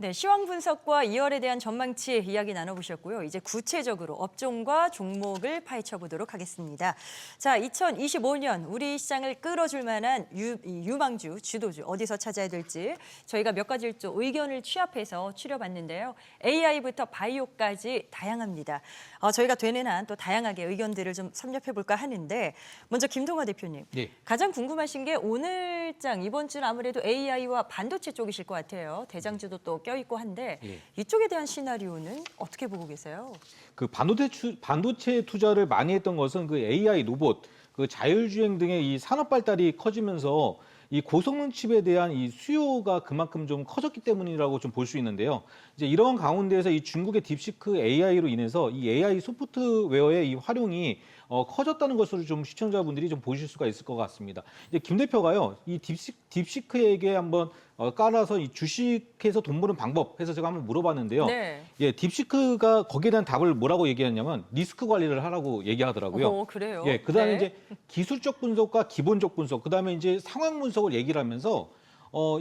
네, 시황 분석과 2월에 대한 전망치 이야기 나눠보셨고요. 이제 구체적으로 업종과 종목을 파헤쳐 보도록 하겠습니다. 자, 2025년 우리 시장을 끌어줄 만한 유망주, 주도주 어디서 찾아야 될지 저희가 몇 가지 좀 의견을 취합해서 추려봤는데요. AI부터 바이오까지 다양합니다. 저희가 되는 한 또 다양하게 의견들을 좀 섭렵해 볼까 하는데 먼저 김동화 대표님. 네. 가장 궁금하신 게 오늘장 이번 주는 아무래도 AI와 반도체 쪽이실 것 같아요. 대장주도 또 껴있고 한데 이쪽에 대한 시나리오는 어떻게 보고 계세요? 그 반도체 투자를 많이 했던 것은 그 AI 로봇, 그 자율주행 등의 이 산업 발달이 커지면서 이 고성능 칩에 대한 이 수요가 그만큼 좀 커졌기 때문이라고 좀 볼 수 있는데요. 이제 이러한 가운데에서 이 중국의 딥시크 AI로 인해서 이 AI 소프트웨어의 이 활용이 커졌다는 것으로 좀 시청자분들이 좀 보실 수가 있을 것 같습니다. 이제 김 대표가요, 이 딥시크에게 한번 깔아서 이 주식해서 돈 버는 방법 해서 제가 한번 물어봤는데요. 네. 예, 딥시크가 거기에 대한 답을 뭐라고 얘기했냐면 리스크 관리를 하라고 얘기하더라고요. 그래요? 예, 그다음에 네. 이제 기술적 분석과 기본적 분석, 그다음에 이제 상황 분석을 얘기를 하면서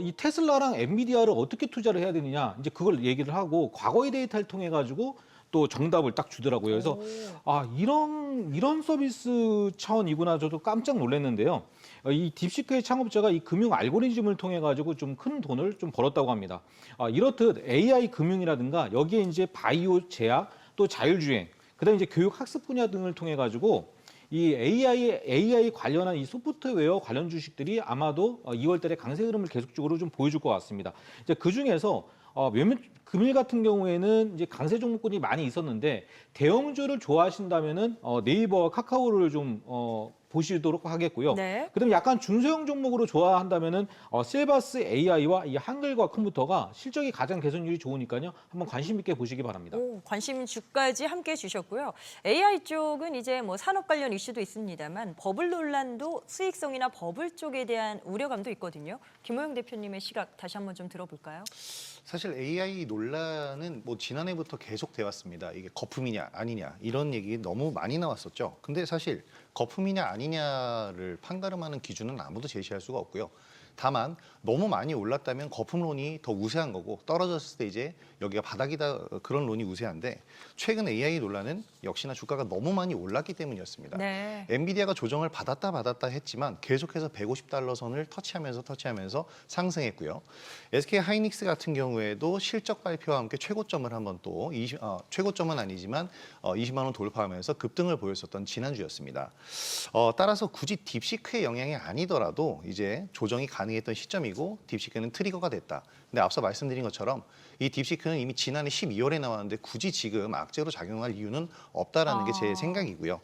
이 테슬라랑 엔비디아를 어떻게 투자를 해야 되느냐, 이제 그걸 얘기를 하고 과거의 데이터를 통해 가지고 또 정답을 딱 주더라고요. 그래서 이런 서비스 차원이구나 저도 깜짝 놀랐는데요. 이 딥시크의 창업자가 이 금융 알고리즘을 통해 가지고 좀 큰 돈을 좀 벌었다고 합니다. 이렇듯 AI 금융이라든가 여기에 이제 바이오 제약 또 자율주행, 그다음에 이제 교육 학습 분야 등을 통해 가지고 이 AI 관련한 이 소프트웨어 관련 주식들이 아마도 2월 달에 강세 흐름을 계속적으로 좀 보여줄 것 같습니다. 이제 그 중에서 몇몇 금일 같은 경우에는 이제 강세 종목군이 많이 있었는데 대형주를 좋아하신다면은 네이버와 카카오를 좀 보시도록 하겠고요. 네. 그다음에 약간 중소형 종목으로 좋아한다면은 셀바스 AI와 이 한글과 컴퓨터가 실적이 가장 개선율이 좋으니까요. 한번 관심 있게 보시기 바랍니다. 관심 주까지 함께 주셨고요. AI 쪽은 이제 뭐 산업 관련 이슈도 있습니다만 버블 논란도 수익성이나 버블 쪽에 대한 우려감도 있거든요. 김호영 대표님의 시각 다시 한번 좀 들어볼까요? 사실 AI 논란은 뭐 지난해부터 계속 돼 왔습니다. 이게 거품이냐 아니냐 이런 얘기 너무 많이 나왔었죠. 근데 사실 거품이냐 아니냐를 판가름하는 기준은 아무도 제시할 수가 없고요. 다만 너무 많이 올랐다면 거품론이 더 우세한 거고 떨어졌을 때 이제 여기가 바닥이다 그런 론이 우세한데 최근 AI 논란은 역시나 주가가 너무 많이 올랐기 때문이었습니다. 네. 엔비디아가 조정을 받았다 했지만 계속해서 150달러 선을 터치하면서 상승했고요. SK 하이닉스 같은 경우에도 실적 발표와 함께 최고점을 한번 또 최고점은 아니지만 20만 원 돌파하면서 급등을 보였었던 지난주였습니다. 따라서 굳이 딥시크의 영향이 아니더라도 이제 조정이 가능했던 시점이고 딥시크는 트리거가 됐다. 근데 앞서 말씀드린 것처럼 이 딥시크는 이미 지난해 12월에 나왔는데 굳이 지금 악재로 작용할 이유는 없다라는 게 제 생각이고요.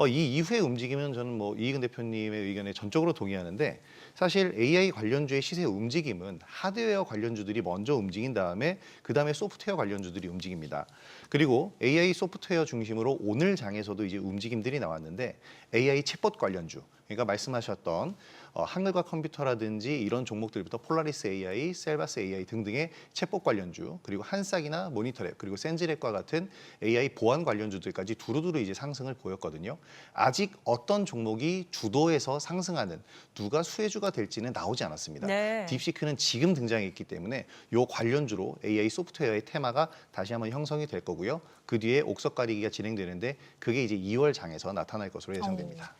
이 이후의 움직임은 저는 뭐 이익은 대표님의 의견에 전적으로 동의하는데 사실 AI 관련주의 시세 움직임은 하드웨어 관련주들이 먼저 움직인 다음에 그다음에 소프트웨어 관련주들이 움직입니다. 그리고 AI 소프트웨어 중심으로 오늘 장에서도 이제 움직임들이 나왔는데 AI 챗봇 관련주, 그러니까 말씀하셨던 한글과 컴퓨터라든지 이런 종목들부터 폴라리스 AI, 셀바스 AI 등등의 챗봇 관련주, 그리고 한싹이나 모니터랩, 그리고 센즈랩과 같은 AI 보안 관련주들까지 두루두루 이제 상승을 보였거든요. 아직 어떤 종목이 주도해서 상승하는 누가 수혜주가 될지는 나오지 않았습니다. 네. 딥시크는 지금 등장했기 때문에 이 관련주로 AI 소프트웨어의 테마가 다시 한번 형성이 될 거고요. 그 뒤에 옥석 가리기가 진행되는데 그게 이제 2월 장에서 나타날 것으로 예상됩니다.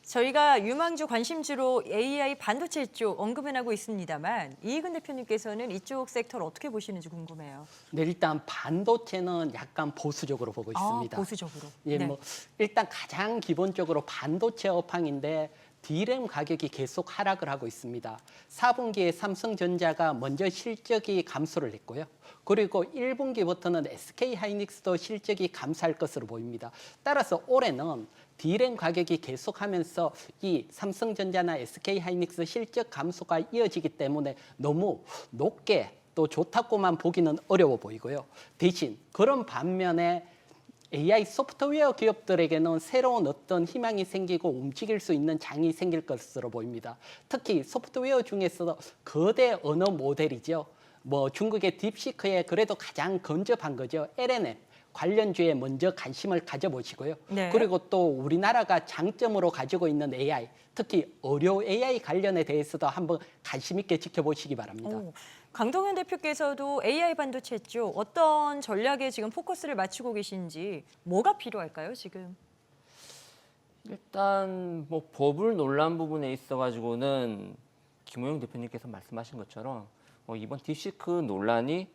저희가 유망주 관심주로 AI 반도체 쪽 언급은 하고 있습니다만 이익은 대표님께서는 이쪽 섹터를 어떻게 보시는지 궁금해요. 네, 일단 반도체는 약간 보수적으로 보고 있습니다. 보수적으로. 예, 네. 뭐 일단 가장 기본적으로 반도체 업황인데 D램 가격이 계속 하락을 하고 있습니다. 4분기에 삼성전자가 먼저 실적이 감소를 했고요. 그리고 1분기부터는 SK 하이닉스도 실적이 감소할 것으로 보입니다. 따라서 올해는 D램 가격이 계속하면서 이 삼성전자나 SK 하이닉스 실적 감소가 이어지기 때문에 너무 높게 또 좋다고만 보기는 어려워 보이고요. 대신 그런 반면에 AI 소프트웨어 기업들에게는 새로운 어떤 희망이 생기고 움직일 수 있는 장이 생길 것으로 보입니다. 특히 소프트웨어 중에서도 거대 언어 모델이죠. 뭐 중국의 딥시크에 그래도 가장 근접한 거죠. LLM. 관련주에 먼저 관심을 가져보시고요. 네. 그리고 또 우리나라가 장점으로 가지고 있는 AI, 특히 의료 AI 관련에 대해서도 한번 관심 있게 지켜보시기 바랍니다. 오, 강동현 대표께서도 AI 반도체 쪽 어떤 전략에 지금 포커스를 맞추고 계신지 뭐가 필요할까요, 지금? 일단 뭐 버블 논란 부분에 있어가지고는 김호영 대표님께서 말씀하신 것처럼 이번 딥시크 논란이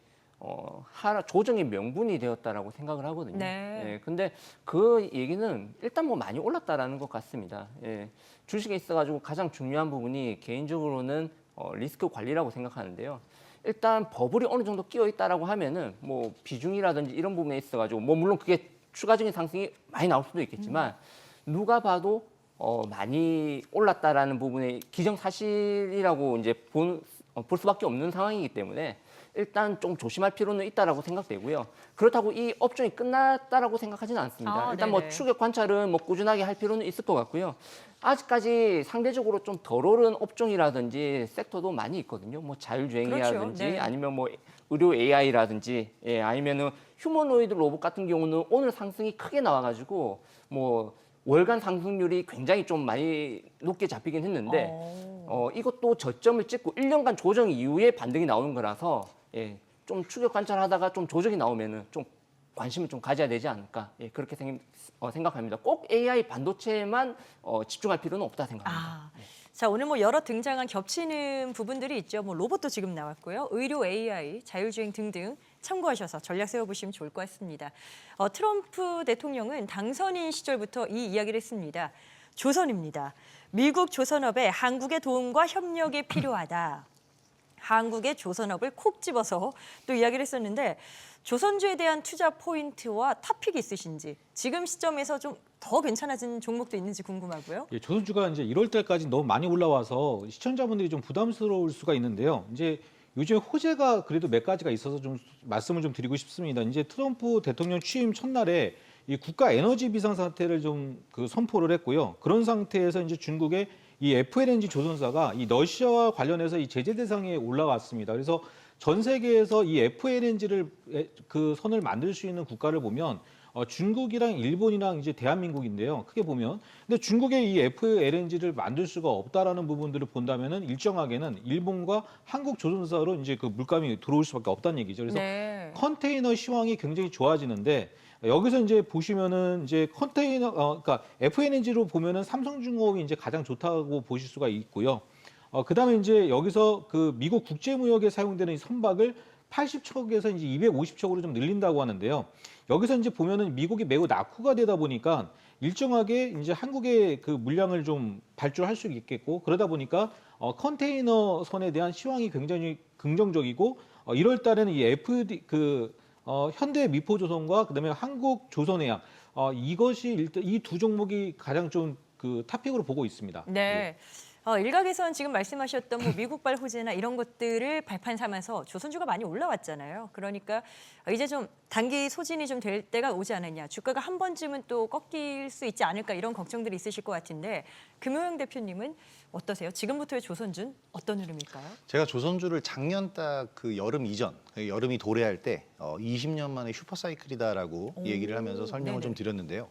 조정의 명분이 되었다라고 생각을 하거든요. 네. 예, 근데 그 얘기는 일단 뭐 많이 올랐다라는 것 같습니다. 예, 주식에 있어가지고 가장 중요한 부분이 개인적으로는 리스크 관리라고 생각하는데요. 일단 버블이 어느 정도 끼어 있다라고 하면은 뭐 비중이라든지 이런 부분에 있어가지고 뭐 물론 그게 추가적인 상승이 많이 나올 수도 있겠지만 누가 봐도 많이 올랐다라는 부분에 기정사실이라고 이제 볼 수밖에 없는 상황이기 때문에 일단 좀 조심할 필요는 있다라고 생각되고요. 그렇다고 이 업종이 끝났다라고 생각하지는 않습니다. 일단 뭐 네네. 추격 관찰은 뭐 꾸준하게 할 필요는 있을 것 같고요. 아직까지 상대적으로 좀 덜 오른 업종이라든지 섹터도 많이 있거든요. 뭐 자율주행이라든지 그렇죠. 네. 아니면 뭐 의료 AI라든지 아니면은 휴머노이드 로봇 같은 경우는 오늘 상승이 크게 나와가지고 뭐 월간 상승률이 굉장히 좀 많이 높게 잡히긴 했는데 이것도 저점을 찍고 1년간 조정 이후에 반등이 나오는 거라서 좀 추격 관찰하다가 좀 조정이 나오면은 좀 관심을 좀 가져야 되지 않을까 그렇게 생각합니다. 꼭 AI 반도체만 집중할 필요는 없다 생각합니다. 자, 오늘 뭐 여러 등장한 겹치는 부분들이 있죠. 뭐 로봇도 지금 나왔고요. 의료 AI, 자율주행 등등 참고하셔서 전략 세워보시면 좋을 것 같습니다. 트럼프 대통령은 당선인 시절부터 이 이야기를 했습니다. 조선입니다. 미국 조선업에 한국의 도움과 협력이 필요하다. 한국의 조선업을 콕 집어서 또 이야기를 했었는데 조선주에 대한 투자 포인트와 탑픽이 있으신지 지금 시점에서 좀 더 괜찮아진 종목도 있는지 궁금하고요. 예, 조선주가 이제 1월 달까지 너무 많이 올라와서 시청자분들이 좀 부담스러울 수가 있는데요. 이제 요즘에 호재가 그래도 몇 가지가 있어서 좀 말씀을 좀 드리고 싶습니다. 이제 트럼프 대통령 취임 첫날에 이 국가 에너지 비상 사태를 좀 선포를 했고요. 그런 상태에서 이제 중국의 이 FLNG 조선사가 이 러시아와 관련해서 이 제재 대상에 올라왔습니다. 그래서 전 세계에서 이 FLNG를 선을 만들 수 있는 국가를 보면 중국이랑 일본이랑 이제 대한민국인데요. 크게 보면. 근데 중국의 이 FLNG를 만들 수가 없다라는 부분들을 본다면은 일정하게는 일본과 한국 조선사로 이제 그 물감이 들어올 수밖에 없다는 얘기죠. 그래서 네. 컨테이너 시황이 굉장히 좋아지는데 여기서 이제 보시면은 이제 그러니까 FLNG로 보면은 삼성중공업이 이제 가장 좋다고 보실 수가 있고요. 그다음에 이제 여기서 그 미국 국제무역에 사용되는 이 선박을 80척에서 이제 250척으로 좀 늘린다고 하는데요. 여기서 이제 보면은 미국이 매우 낙후가 되다 보니까 일정하게 이제 한국의 그 물량을 좀 발주할 수 있겠고 그러다 보니까 컨테이너 선에 대한 시황이 굉장히 긍정적이고 1월 달에는 이 현대 미포조선과 그다음에 한국 조선해양 이것이 일단 이 두 종목이 가장 좀 그 탑픽으로 보고 있습니다. 네. 일각에서는 지금 말씀하셨던 뭐 미국발 호재나 이런 것들을 발판 삼아서 조선주가 많이 올라왔잖아요. 그러니까 이제 좀 단기 소진이 좀 될 때가 오지 않았냐. 주가가 한 번쯤은 또 꺾일 수 있지 않을까 이런 걱정들이 있으실 것 같은데 금호영 대표님은 어떠세요? 지금부터의 조선주는 어떤 흐름일까요? 제가 조선주를 작년 딱 그 여름 이전, 여름이 도래할 때 20년 만에 슈퍼사이클이다라고 얘기를 하면서 설명을 좀 드렸는데요.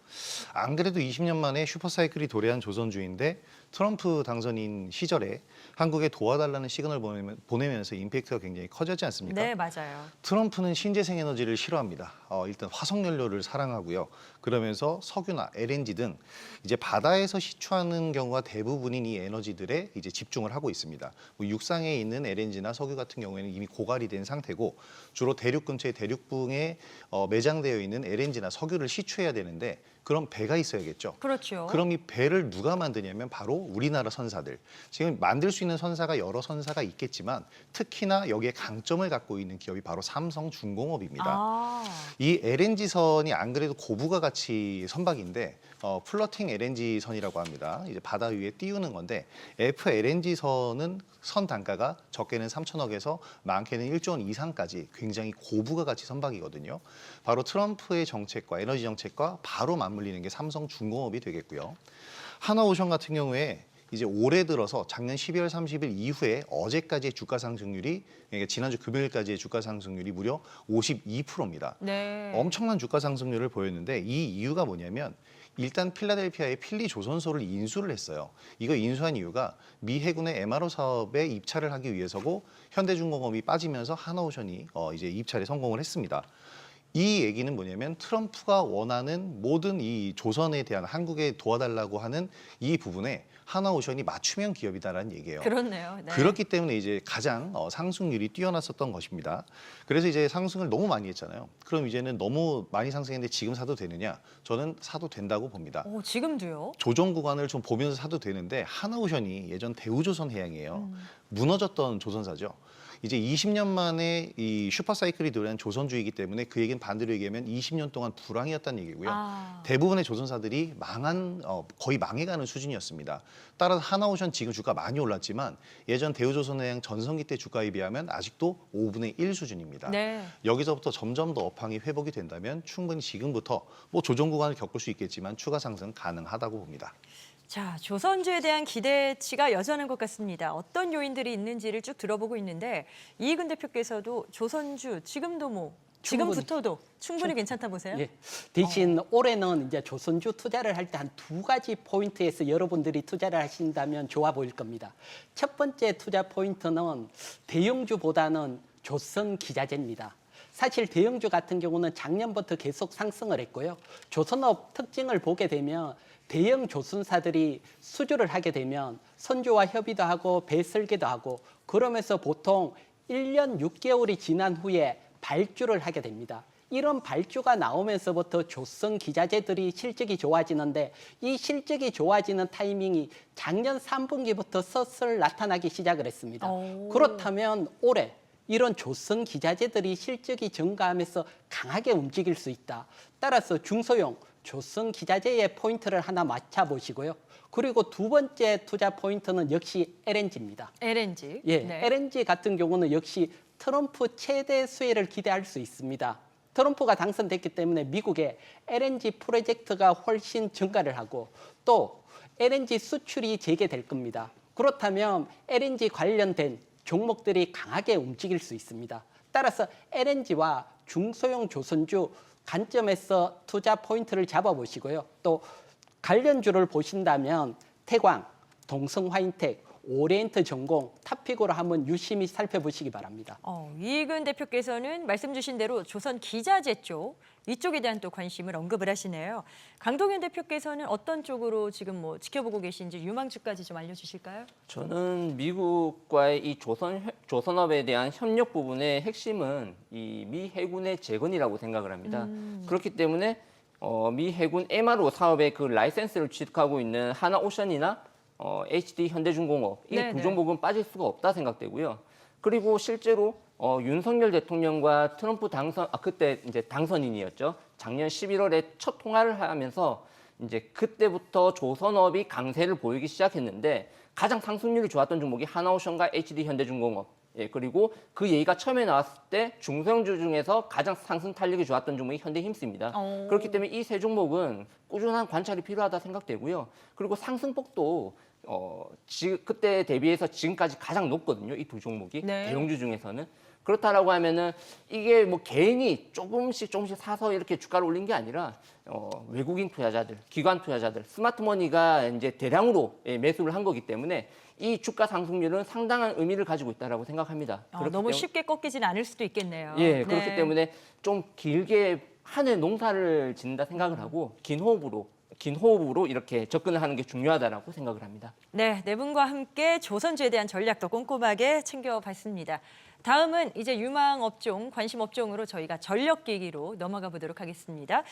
안 그래도 20년 만에 슈퍼사이클이 도래한 조선주인데 트럼프 당선인 시절에 한국에 도와달라는 시그널을 보내면서 임팩트가 굉장히 커졌지 않습니까? 네, 맞아요. 트럼프는 신재생 에너지를 싫어합니다. 일단 화석연료를 사랑하고요. 그러면서 석유나 LNG 등 이제 바다에서 시추하는 경우가 대부분인 이 에너지들에 이제 집중을 하고 있습니다. 뭐 육상에 있는 LNG나 석유 같은 경우에는 이미 고갈이 된 상태고 주로 대륙 근처의 대륙붕에 매장되어 있는 LNG나 석유를 시추해야 되는데 그럼 배가 있어야겠죠. 그렇죠. 그럼 이 배를 누가 만드냐면 바로 우리나라 선사들. 지금 만들 수 있는 선사가 여러 선사가 있겠지만 특히나 여기에 강점을 갖고 있는 기업이 바로 삼성중공업입니다. 이 LNG선이 안 그래도 고부가 가치 선박인데 플러팅 LNG선이라고 합니다. 이제 바다 위에 띄우는 건데 FLNG선은 선 단가가 적게는 3천억에서 많게는 1조 원 이상까지 굉장히 고부가 가치 선박이거든요. 바로 트럼프의 정책과 에너지 정책과 바로 맞물리는 게 삼성중공업이 되겠고요. 하나오션 같은 경우에 이제 올해 들어서 작년 12월 30일 이후에 어제까지의 주가 상승률이 그러니까 지난주 금요일까지의 주가 상승률이 무려 52%입니다. 네. 엄청난 주가 상승률을 보였는데 이 이유가 뭐냐면 일단 필라델피아의 필리 조선소를 인수를 했어요. 이거 인수한 이유가 미 해군의 MRO 사업에 입찰을 하기 위해서고 현대중공업이 빠지면서 하나오션이 이제 입찰에 성공을 했습니다. 이 얘기는 뭐냐면 트럼프가 원하는 모든 이 조선에 대한 한국에 도와달라고 하는 이 부분에 하나오션이 맞춤형 기업이다라는 얘기예요. 그렇네요. 네. 그렇기 때문에 이제 가장 상승률이 뛰어났었던 것입니다. 그래서 이제 상승을 너무 많이 했잖아요. 그럼 이제는 너무 많이 상승했는데 지금 사도 되느냐? 저는 사도 된다고 봅니다. 오, 지금도요? 조정 구간을 좀 보면서 사도 되는데 하나오션이 예전 대우조선 해양이에요. 무너졌던 조선사죠. 이제 20년 만에 이 슈퍼사이클이 들어온 조선주의이기 때문에 그 얘기는 반대로 얘기하면 20년 동안 불황이었다는 얘기고요. 아. 대부분의 조선사들이 거의 망해가는 수준이었습니다. 따라서 하나오션 지금 주가 많이 올랐지만 예전 대우조선해양 전성기 때 주가에 비하면 아직도 5분의 1 수준입니다. 네. 여기서부터 점점 더 업황이 회복이 된다면 충분히 지금부터 뭐 조정 구간을 겪을 수 있겠지만 추가 상승 가능하다고 봅니다. 자, 조선주에 대한 기대치가 여전한 것 같습니다. 어떤 요인들이 있는지를 쭉 들어보고 있는데 이익은 대표께서도 조선주 지금도 뭐 지금부터도 충분히 괜찮다 보세요? 예. 대신 올해는 이제 조선주 투자를 할 때 한 두 가지 포인트에서 여러분들이 투자를 하신다면 좋아 보일 겁니다. 첫 번째 투자 포인트는 대형주보다는 조선 기자재입니다. 사실 대형주 같은 경우는 작년부터 계속 상승을 했고요. 조선업 특징을 보게 되면 대형 조선사들이 수주를 하게 되면 선주와 협의도 하고 배 설계도 하고 그러면서 보통 1년 6개월이 지난 후에 발주를 하게 됩니다. 이런 발주가 나오면서부터 조선 기자재들이 실적이 좋아지는데 이 실적이 좋아지는 타이밍이 작년 3분기부터 서슬 나타나기 시작을 했습니다. 오. 그렇다면 올해 이런 조선 기자재들이 실적이 증가하면서 강하게 움직일 수 있다. 따라서 중소형 조선 기자재의 포인트를 하나 맞춰보시고요. 그리고 두 번째 투자 포인트는 역시 LNG입니다. LNG. 예, 네. LNG 같은 경우는 역시 트럼프 최대 수혜를 기대할 수 있습니다. 트럼프가 당선됐기 때문에 미국의 LNG 프로젝트가 훨씬 증가를 하고 또 LNG 수출이 재개될 겁니다. 그렇다면 LNG 관련된 종목들이 강하게 움직일 수 있습니다. 따라서 LNG와 중소형 조선주 관점에서 투자 포인트를 잡아보시고요. 또 관련주를 보신다면 태광, 동성화인텍, 오리엔트 전공, 탑픽으로 한번 유심히 살펴보시기 바랍니다. 이익은 대표께서는 말씀 주신 대로 조선 기자재 쪽 이쪽에 대한 또 관심을 언급을 하시네요. 강동현 대표께서는 어떤 쪽으로 지금 뭐 지켜보고 계신지 유망주까지 좀 알려주실까요? 저는 미국과의 이 조선업에 대한 협력 부분의 핵심은 이 미 해군의 재건이라고 생각을 합니다. 그렇기 때문에 미 해군 MRO 사업의 그 라이센스를 취득하고 있는 하나오션이나 HD 현대중공업 이 네네. 두 종목은 빠질 수가 없다 생각되고요. 그리고 실제로 윤석열 대통령과 트럼프 그때 이제 당선인이었죠. 작년 11월에 첫 통화를 하면서 이제 그때부터 조선업이 강세를 보이기 시작했는데 가장 상승률이 좋았던 종목이 하나오션과 HD 현대중공업. 예, 그리고 그 얘기가 처음에 나왔을 때 중소형주 중에서 가장 상승 탄력이 좋았던 종목이 현대힘스입니다. 그렇기 때문에 이 세 종목은 꾸준한 관찰이 필요하다 생각되고요. 그리고 상승폭도 그때 대비해서 지금까지 가장 높거든요. 이 두 종목이 네. 대형주 중에서는. 그렇다라고 하면은 이게 뭐 개인이 조금씩 사서 이렇게 주가를 올린 게 아니라 외국인 투자자들, 기관 투자자들, 스마트머니가 이제 대량으로 매수를 한 거기 때문에 이 주가 상승률은 상당한 의미를 가지고 있다라고 생각합니다. 너무 쉽게 꺾이지는 않을 수도 있겠네요. 예, 네. 그렇기 때문에 좀 길게 한 해 농사를 짓는다 생각을 하고 긴 호흡으로 이렇게 접근을 하는 게 중요하다라고 생각을 합니다. 네, 네 분과 함께 조선주에 대한 전략도 꼼꼼하게 챙겨봤습니다. 다음은 이제 유망 업종, 관심 업종으로 저희가 전력기기로 넘어가 보도록 하겠습니다.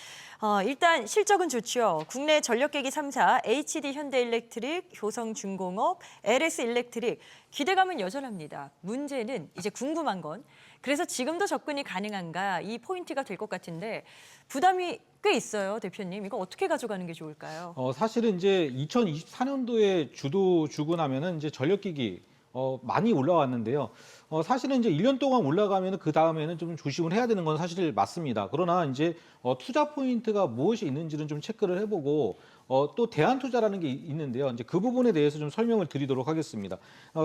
일단 실적은 좋죠. 국내 전력기기 3사 HD 현대일렉트릭, 효성중공업, LS일렉트릭 기대감은 여전합니다. 문제는 이제 궁금한 건 그래서 지금도 접근이 가능한가 이 포인트가 될 것 같은데 부담이 꽤 있어요, 대표님. 이거 어떻게 가져가는 게 좋을까요? 사실은 이제 2024년도에 주도 주고 나면은 이제 전력기기 많이 올라왔는데요. 사실은 이제 1년 동안 올라가면 그 다음에는 좀 조심을 해야 되는 건 사실 맞습니다. 그러나 이제 투자 포인트가 무엇이 있는지는 좀 체크를 해보고 또 대안 투자라는 게 있는데요. 이제 그 부분에 대해서 좀 설명을 드리도록 하겠습니다.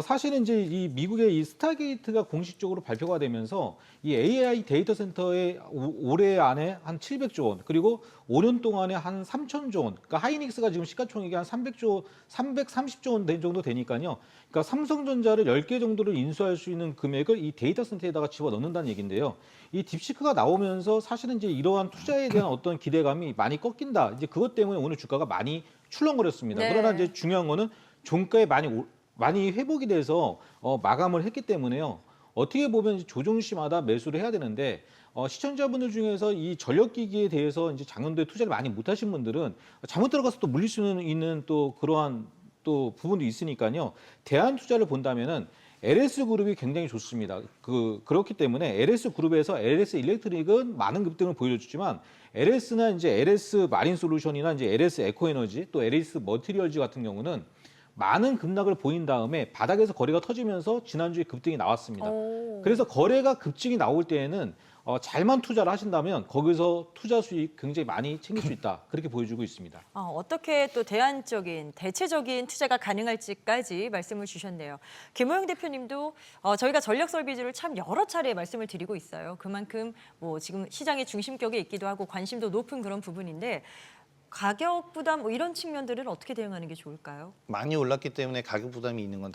사실은 이제 이 미국의 이 스타게이트가 공식적으로 발표가 되면서 이 AI 데이터 센터에 올해 안에 한 700조 원, 그리고 5년 동안에 한 3,000조 원. 그러니까 하이닉스가 지금 시가총액이 한 330조 원 정도 되니까요. 그러니까 삼성전자를 10개 정도를 인수할 수 있는 금액을 이 데이터 센터에다가 집어넣는다는 얘기인데요. 이 딥시크가 나오면서 사실은 이제 이러한 투자에 대한 어떤 기대감이 많이 꺾인다. 이제 그것 때문에 오늘 주가가 많이 출렁거렸습니다. 네. 그러나 이제 중요한 거는 종가에 많이 회복이 돼서 마감을 했기 때문에요. 어떻게 보면 이제 조정 시마다 매수를 해야 되는데 시청자분들 중에서 이 전력기기에 대해서 이제 작년도에 투자를 많이 못하신 분들은 잘못 들어가서 또 물릴 수 있는 또 그러한 또 부분도 있으니까요. 대안 투자를 본다면은 LS 그룹이 굉장히 좋습니다. 그렇기 때문에 LS 그룹에서 LS 일렉트릭은 많은 급등을 보여줬지만 LS나 이제 LS 마린 솔루션이나 이제 LS 에코에너지 또 LS 머티리얼즈 같은 경우는 많은 급락을 보인 다음에 바닥에서 거래가 터지면서 지난주에 급등이 나왔습니다. 그래서 거래가 급증이 나올 때에는 잘만 투자를 하신다면 거기서 투자 수익 굉장히 많이 챙길 수 있다. 그렇게 보여주고 있습니다. 어떻게 또 대안적인, 대체적인 투자가 가능할지까지 말씀을 주셨네요. 김호영 대표님도 저희가 전력 설비주를 참 여러 차례 말씀을 드리고 있어요. 그만큼 뭐 지금 시장의 중심격에 있기도 하고 관심도 높은 그런 부분인데 가격 부담 이런 측면들은 어떻게 대응하는 게 좋을까요? 많이 올랐기 때문에 가격 부담이 있는 건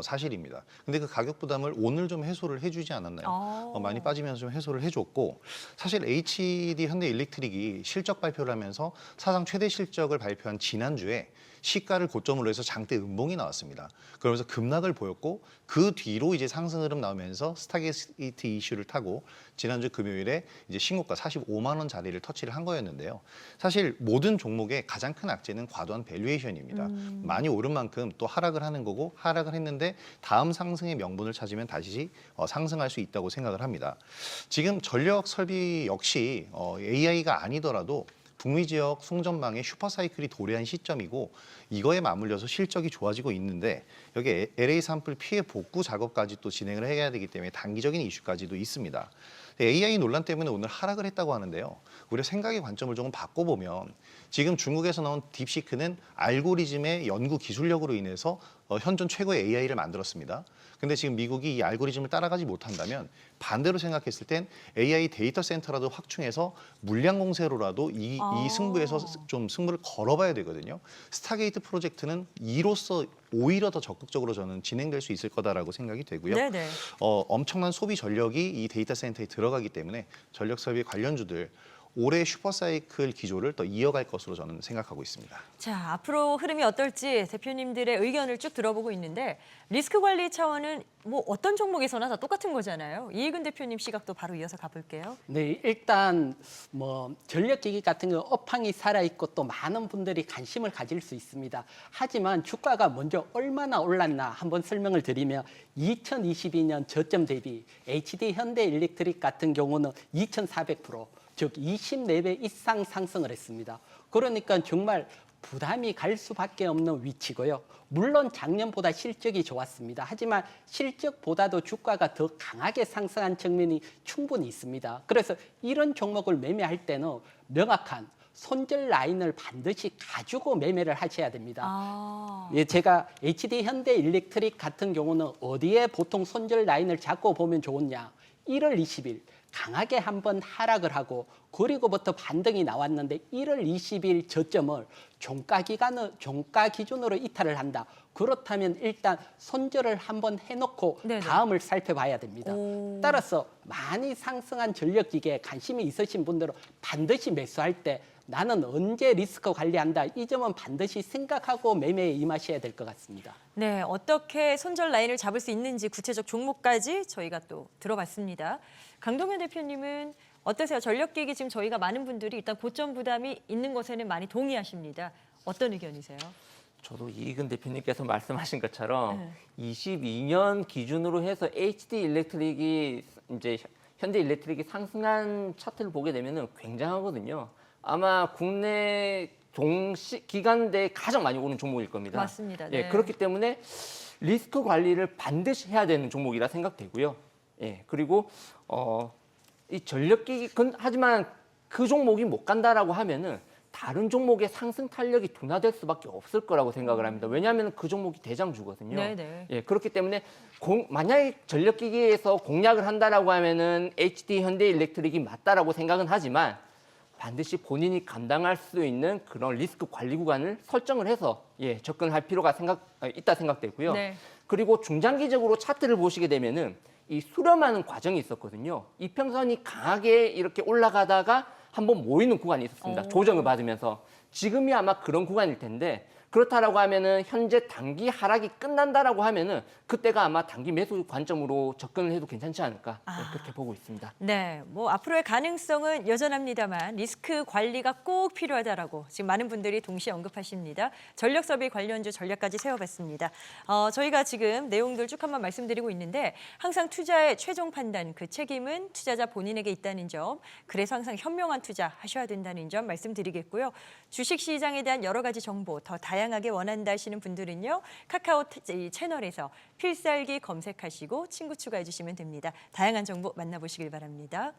사실입니다. 근데 그 가격 부담을 오늘 좀 해소를 해주지 않았나요? 많이 빠지면서 좀 해소를 해줬고 사실 HD 현대일렉트릭이 실적 발표를 하면서 사상 최대 실적을 발표한 지난주에 시가를 고점으로 해서 장대 음봉이 나왔습니다. 그러면서 급락을 보였고 그 뒤로 이제 상승 흐름 나오면서 스타게이트 이슈를 타고 지난주 금요일에 이제 신고가 45만 원 자리를 터치를 한 거였는데요. 사실 모든 종목의 가장 큰 악재는 과도한 밸류에이션입니다. 많이 오른 만큼 또 하락을 하는 거고 하락을 했는데 다음 상승의 명분을 찾으면 다시 상승할 수 있다고 생각을 합니다. 지금 전력 설비 역시 AI가 아니더라도 북미 지역 송전망의 슈퍼사이클이 도래한 시점이고 이거에 맞물려서 실적이 좋아지고 있는데 여기 LA 산불 피해 복구 작업까지 또 진행을 해야 되기 때문에 단기적인 이슈까지도 있습니다. AI 논란 때문에 오늘 하락을 했다고 하는데요. 우리가 생각의 관점을 조금 바꿔보면 지금 중국에서 나온 딥시크는 알고리즘의 연구 기술력으로 인해서 현존 최고의 AI를 만들었습니다. 근데 지금 미국이 이 알고리즘을 따라가지 못한다면 반대로 생각했을 땐 AI 데이터 센터라도 확충해서 물량 공세로라도 이 승부에서 좀 승부를 걸어봐야 되거든요. 스타게이트 프로젝트는 이로써 오히려 더 적극적으로 저는 진행될 수 있을 거다라고 생각이 되고요. 네네. 엄청난 소비 전력이 이 데이터 센터에 들어가기 때문에 전력 설비 관련주들 올해 슈퍼사이클 기조를 더 이어갈 것으로 저는 생각하고 있습니다. 자, 앞으로 흐름이 어떨지 대표님들의 의견을 쭉 들어보고 있는데 리스크 관리 차원은 뭐 어떤 종목에서나 다 똑같은 거잖아요. 이익은 대표님 시각도 바로 이어서 가볼게요. 네, 일단 뭐 전력기기 같은 거 업황이 살아있고 또 많은 분들이 관심을 가질 수 있습니다. 하지만 주가가 먼저 얼마나 올랐나 한번 설명을 드리면 2022년 저점 대비 HD 현대일렉트릭 같은 경우는 2,400%, 즉 24배 이상 상승을 했습니다. 그러니까 정말 부담이 갈 수밖에 없는 위치고요. 물론 작년보다 실적이 좋았습니다. 하지만 실적보다도 주가가 더 강하게 상승한 측면이 충분히 있습니다. 그래서 이런 종목을 매매할 때는 명확한 손절 라인을 반드시 가지고 매매를 하셔야 됩니다. 예, 제가 HD 현대일렉트릭 같은 경우는 어디에 보통 손절 라인을 잡고 보면 좋으냐. 1월 20일 강하게 한번 하락을 하고 그리고부터 반등이 나왔는데 1월 20일 저점을 종가 기준으로 이탈을 한다. 그렇다면 일단 손절을 한번 해놓고 네네. 다음을 살펴봐야 됩니다. 따라서 많이 상승한 전력기계에 관심이 있으신 분들은 반드시 매수할 때 나는 언제 리스크 관리한다. 이 점은 반드시 생각하고 매매에 임하셔야 될 것 같습니다. 네, 어떻게 손절 라인을 잡을 수 있는지 구체적 종목까지 저희가 또 들어봤습니다. 강동현 대표님은 어떠세요? 전력기기 지금 저희가 많은 분들이 일단 고점 부담이 있는 것에는 많이 동의하십니다. 어떤 의견이세요? 저도 이익은 대표님께서 말씀하신 것처럼 22년 기준으로 해서 HD 일렉트릭이 이제 현대 일렉트릭이 상승한 차트를 보게 되면은 굉장하거든요. 아마 국내 기간 내에 가장 많이 오른 종목일 겁니다. 맞습니다. 예, 네. 그렇기 때문에 리스크 관리를 반드시 해야 되는 종목이라 생각되고요. 예, 그리고 이 전력기기 하지만 그 종목이 못 간다라고 하면은 다른 종목의 상승 탄력이 둔화될 수밖에 없을 거라고 생각을 합니다. 왜냐하면 그 종목이 대장주거든요. 네네. 예, 그렇기 때문에 만약에 전력기기에서 공략을 한다라고 하면은 HD 현대일렉트릭이 맞다라고 생각은 하지만 반드시 본인이 감당할 수 있는 그런 리스크 관리 구간을 설정을 해서 접근할 필요가 있다 생각되고요. 네. 그리고 중장기적으로 차트를 보시게 되면은 이 수렴하는 과정이 있었거든요. 이평선이 강하게 이렇게 올라가다가 한번 모이는 구간이 있었습니다. 조정을 받으면서 지금이 아마 그런 구간일 텐데 그렇다라고 하면은 현재 단기 하락이 끝난다라고 하면은 그때가 아마 단기 매수 관점으로 접근을 해도 괜찮지 않을까 그렇게 보고 있습니다. 네, 뭐 앞으로의 가능성은 여전합니다만 리스크 관리가 꼭 필요하다라고 지금 많은 분들이 동시에 언급하십니다. 전력 서비 관련주 전략까지 세워봤습니다. 저희가 지금 내용들 쭉 한번 말씀드리고 있는데 항상 투자의 최종 판단 그 책임은 투자자 본인에게 있다는 점, 그래서 항상 현명한 투자 하셔야 된다는 점 말씀드리겠고요. 주식 시장에 대한 여러 가지 정보 더 다양하게 원한다 하시는 분들은요. 카카오 채널에서 필살기 검색하시고 친구 추가해 주시면 됩니다. 다양한 정보 만나보시길 바랍니다.